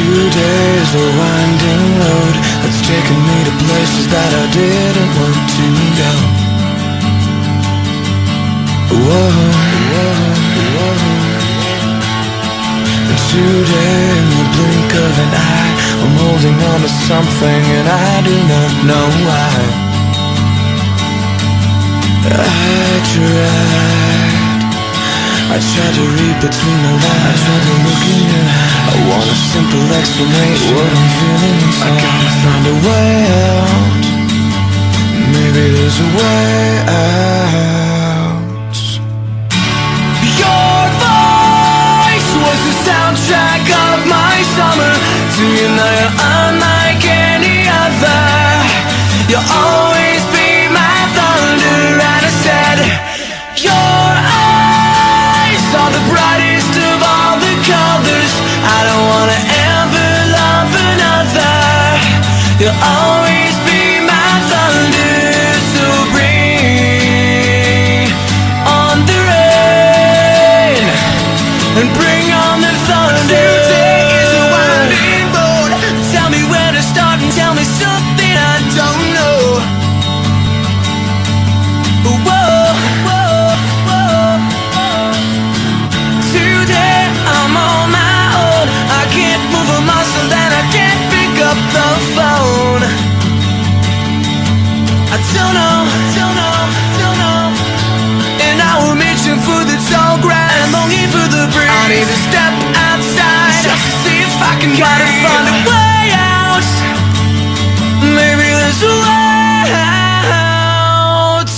Today's a winding road that's taken me to places that I didn't want to go. Whoa, whoa, whoa. And today, in the blink of an eye, I'm holding on to something and I do not know why. I tried to read between the lines, I tried to look in your eyes. I want a simple explanation, what I'm feeling inside. I gotta find a way out. Maybe there's a way out. Your voice was the soundtrack of my summer. To you now you're unlike any other. You'll always be my thunder. And I said, your eyes are the brightest of all the colors. I don't wanna ever love another. You'll always be my thunder. So bring on the rain and bring on the thunder. Today is a winding road. Tell me where to start and tell me something I don't know. Whoa, whoa, whoa, whoa. Today I'm on my own. I can't move a muscle and I can't pick up the phone. I don't know, don't know, don't know. And now we're reaching for the tall grass and longing for the breeze. I need to step outside just to see if I can gotta find a way out. Maybe there's a way out.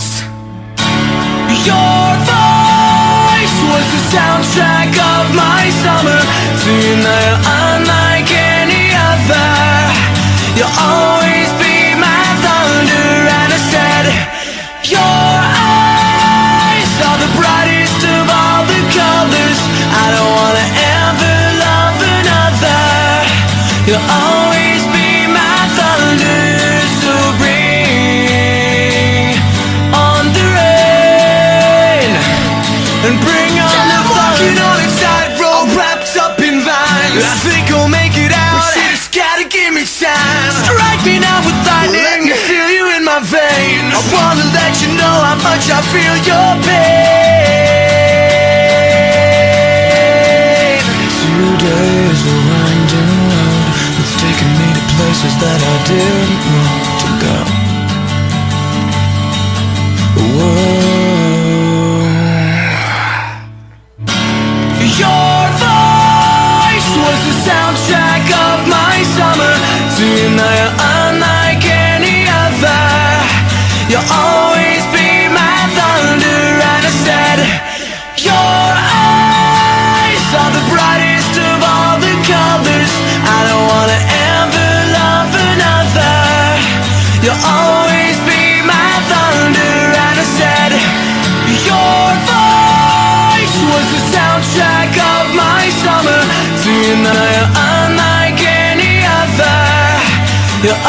Your voice was the soundtrack of my summer. To you now you're unlike any other. You'll always be my thunder. And I said, your eyes are the brightest of all the colors. I don't wanna ever love another. You'll always be my thunder. So bring on the rain and bring on the thunder. Walking on a tightrope, wrapped up in vines. I think I'll make it out. You just gotta give me time. Strike me now with lightning. Let me feel you in my veins. I wanna let you know how much I feel your pain. Today is a winding road that's taken me to places that I didn't want to go. Whoa. Your voice was the soundtrack of my summer. To you now you're unlike any other. You'll always be my thunder. And I said, your eyes are the brightest of all the colors. I don't wanna ever love another. You'll always be my thunder. And I said, your voice was the soundtrack of my summer. To you now you're unlike any other. You're